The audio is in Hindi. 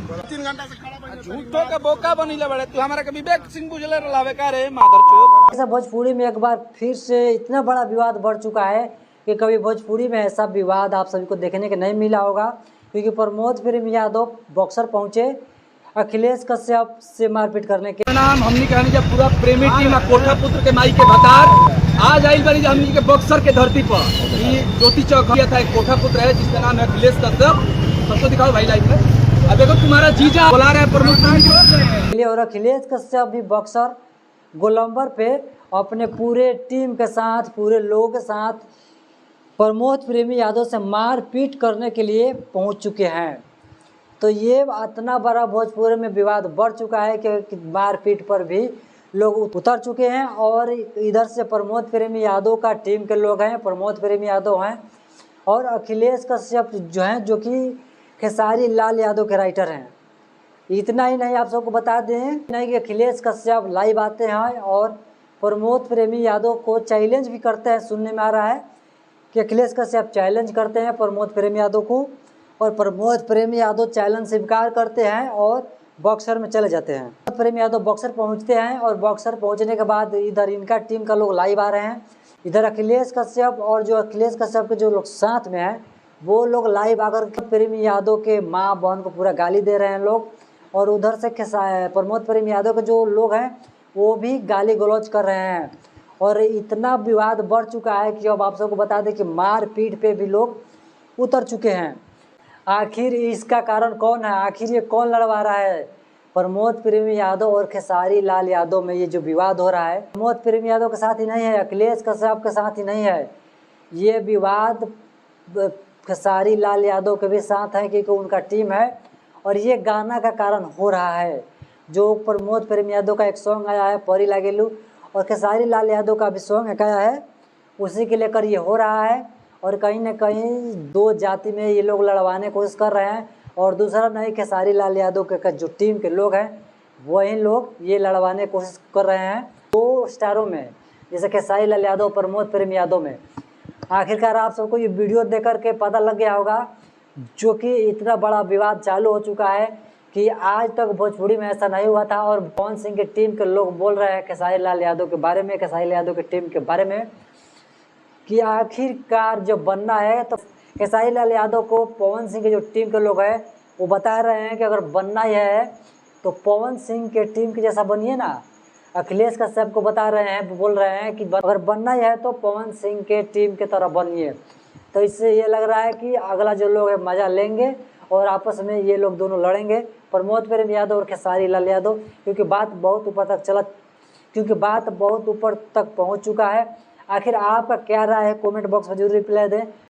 3 घंटा से खड़ा बनी झूठो के बोका बनीले बड़े तू हमारा के विवेक सिंह बुझले रलावे का रे मादरचोद। ऐसा भोजपुरी में एक बार फिर से इतना बड़ा विवाद बढ़ चुका है कि कभी भोजपुरी में ऐसा विवाद आप सभी को देखने के नहीं मिला होगा, क्योंकि प्रमोद प्रेम यादव बॉक्सर पहुंचे अखिलेश कश्यप से मारपीट करने के नाम हमनी कहनी जब पूरा प्रेमी टीम कोठा पुत्र के माई के भतार आज आइल बनी हमनी के बॉक्सर के धरती पर ये ज्योति चौक था एक कोठा पुत्र है जिसका नाम है अखिलेश कश्यप। सबको दिखाओ भाई लाइव में। अब देखो तुम्हारा जीजा बुला रहा है प्रमोद और अखिलेश कश्यप भी बॉक्सर गोलंबर पे अपने पूरे टीम के साथ पूरे लोगों के साथ प्रमोद प्रेमी यादव से मारपीट करने के लिए पहुंच चुके हैं। तो ये इतना बड़ा भोजपुरी में विवाद बढ़ चुका है कि मारपीट पर भी लोग उतर चुके हैं। और इधर से प्रमोद प्रेमी यादव का टीम के लोग हैं, प्रमोद प्रेमी यादव हैं, और अखिलेश कश्यप जो हैं जो कि खेसारी लाल यादव के राइटर हैं। इतना ही नहीं, आप सबको बता दें नहीं कि अखिलेश कश्यप लाइव आते हैं और प्रमोद प्रेमी यादव को चैलेंज भी करते हैं। सुनने में आ रहा है कि अखिलेश कश्यप चैलेंज करते हैं प्रमोद प्रेमी यादव को, और प्रमोद प्रेमी यादव चैलेंज स्वीकार करते हैं और बॉक्सर में चले जाते हैं। प्रमोद प्रेमी यादव बॉक्सर पहुंचते हैं और बॉक्सर पहुंचने के बाद इधर इनका टीम का लोग लाइव आ रहे हैं। इधर अखिलेश कश्यप और जो अखिलेश कश्यप के जो लोग साथ में हैं वो लोग लाइव आकर के प्रेमी यादव के माँ बहन को पूरा गाली दे रहे हैं लोग। और उधर से प्रमोद प्रेमी यादव के जो लोग हैं वो भी गाली गलौज कर रहे हैं। और इतना विवाद बढ़ चुका है कि अब आप सबको बता दें कि मारपीट पे भी लोग उतर चुके हैं। आखिर इसका कारण कौन है, आखिर ये कौन लड़वा रहा है प्रमोद प्रेमी यादव और खेसारी लाल यादव में ये जो विवाद हो रहा है? प्रमोद प्रेमी यादव के साथ ही नहीं है, अखिलेश कश्यप के साथ ही नहीं है, ये विवाद खेसारी लाल यादव के भी साथ है क्योंकि उनका टीम है। और ये गाना का कारण हो रहा है जो प्रमोद प्रेमी यादव का एक सॉन्ग आया है परी लागेलू, और खेसारी लाल यादव का भी सॉन्ग एक आया है, उसी के लेकर ये हो रहा है। और कहीं ना कहीं दो जाति में ये लोग लड़वाने की कोशिश कर रहे हैं। और दूसरा नहीं, खेसारी लाल यादव के जो टीम के लोग हैं वही लोग ये लड़वाने की कोशिश कर रहे हैं दो स्टारों में, जैसे खेसारी लाल यादव प्रमोद प्रेमी यादव में। आखिरकार आप सबको ये वीडियो देख कर के पता लग गया होगा जो कि इतना बड़ा विवाद चालू हो चुका है कि आज तक भोजपुरी में ऐसा नहीं हुआ था। और पवन सिंह की टीम के लोग बोल रहे हैं खेसारी लाल यादव के बारे में, खेसारी लाल यादव की टीम के बारे में, कि आखिरकार जब बनना है तो खेसारी लाल यादव को पवन सिंह के जो टीम के लोग हैं वो बता रहे हैं कि अगर बनना ही है तो पवन सिंह के टीम के जैसा बनिए ना। अखिलेश कश्यप को बता रहे हैं, बोल रहे हैं कि अगर बनना ही है तो पवन सिंह के टीम के तरह बनिए। तो इससे ये लग रहा है कि अगला जो लोग है मज़ा लेंगे और आपस में ये लोग दोनों लड़ेंगे, प्रमोद प्रेमी यादव और खेसारी लाल यादव, क्योंकि बात बहुत ऊपर तक पहुंच चुका है। आखिर आपका क्या राय है कमेंट बॉक्स में जरूर रिप्लाई दें।